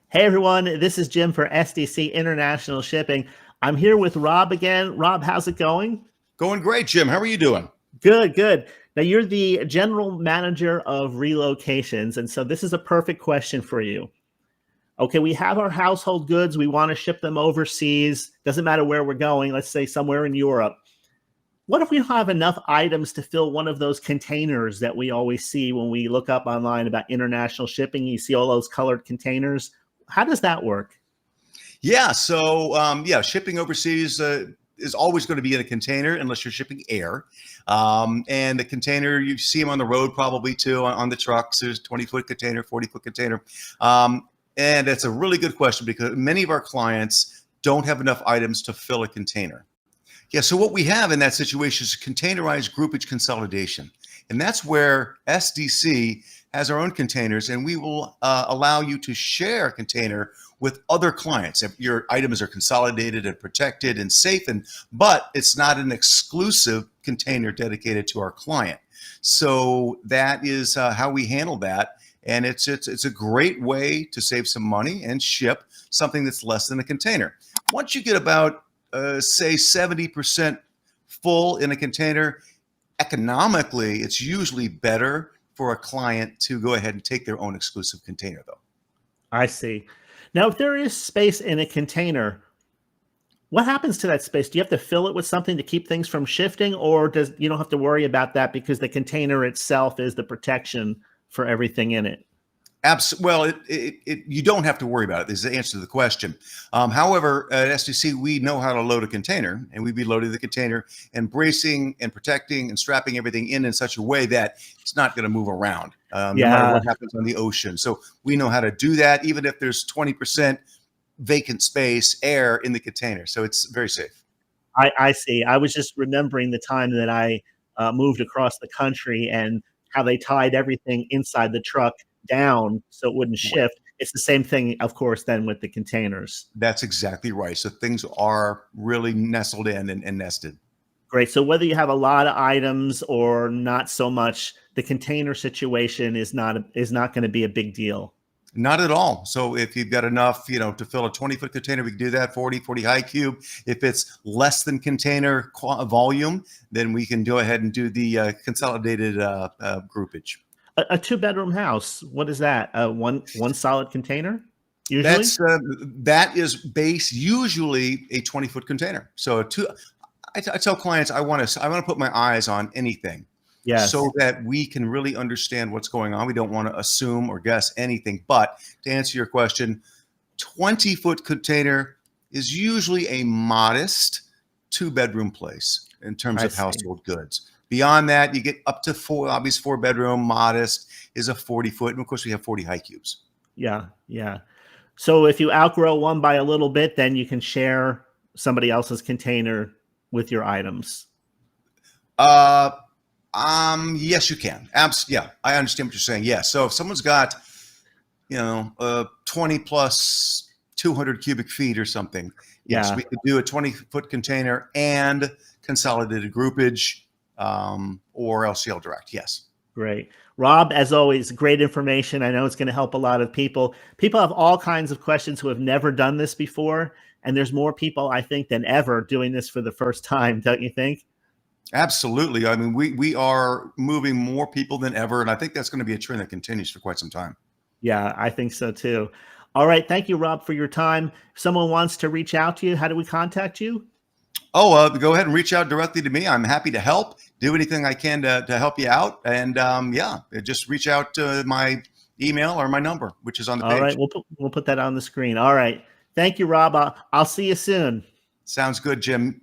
Hey everyone, this is Jim for SDC International Shipping. I'm here with Rob again. Rob, how's it going? Going great, Jim. How are you doing? Good, good. Now you're the general manager of relocations, and so this is a perfect question for you. Okay, we have our household goods. We want to ship them overseas. Doesn't matter where we're going. Let's say somewhere in Europe. What if we don't have enough items to fill one of those containers that we always see when we look up online about international shipping? You see all those colored containers. How does that work? Yeah, shipping overseas is always going to be in a container unless you're shipping air. And the container, you see them on the road probably too, on the trucks. There's 20-foot container, 40-foot container. And that's a really good question because many of our clients don't have enough items to fill a container. Yeah, so what we have in that situation is containerized groupage consolidation. And that's where SDC has our own containers, and we will allow you to share a container with other clients. If your items are consolidated and protected and safe, but it's not an exclusive container dedicated to our client. So that is how we handle that. And it's a great way to save some money and ship something that's less than a container. Once you get about say 70% full in a container, economically, it's usually better for a client to go ahead and take their own exclusive container, though. I see. Now, if there is space in a container, what happens to that space? Do you have to fill it with something to keep things from shifting, or does you don't have to worry about that because the container itself is the protection for everything in it? Well, you don't have to worry about it. This is the answer to the question. However, at SDC, we know how to load a container, and we'd be loading the container and bracing and protecting and strapping everything in such a way that it's not going to move around, no matter what happens on the ocean. So we know how to do that, even if there's 20% vacant space, air in the container. So it's very safe. I see. I was just remembering the time that I moved across the country and how they tied everything inside the truck down so it wouldn't shift. It's the same thing, of course, then with the containers. That's exactly right. So things are really nestled in and nested. Great. So whether you have a lot of items or not so much, the container situation is not going to be a big deal. Not at all. So if you've got enough, to fill a 20-foot container, we can do that, 40 high cube. If it's less than container volume, then we can go ahead and do the consolidated groupage. A two-bedroom house, what is that? One solid container? Usually? That is base usually a 20-foot container. So I tell clients I want to put my eyes on anything. Yes. So that we can really understand what's going on. We don't want to assume or guess anything. But to answer your question, 20-foot container is usually a modest two-bedroom place in terms of household goods. Beyond that, you get up to four-bedroom. Modest is a 40-foot. And of course, we have 40 high cubes. Yeah, yeah. So if you outgrow one by a little bit, then you can share somebody else's container with your items. Yes, you can. Yeah, I understand what you're saying. Yes. So if someone's got, 20 plus 200 cubic feet or something, yes, we could do a 20-foot container and consolidated groupage, or LCL direct. Yes. Great. Rob, as always, great information. I know it's going to help a lot of people. People have all kinds of questions who have never done this before. And there's more people, I think, than ever doing this for the first time. Don't you think? Absolutely. I mean, we are moving more people than ever. And I think that's going to be a trend that continues for quite some time. Yeah, I think so too. All right. Thank you, Rob, for your time. If someone wants to reach out to you, how do we contact you? Go ahead and reach out directly to me. I'm happy to help, do anything I can to help you out. And just reach out to my email or my number, which is on the page. All right. We'll put that on the screen. All right. Thank you, Rob. I'll see you soon. Sounds good, Jim.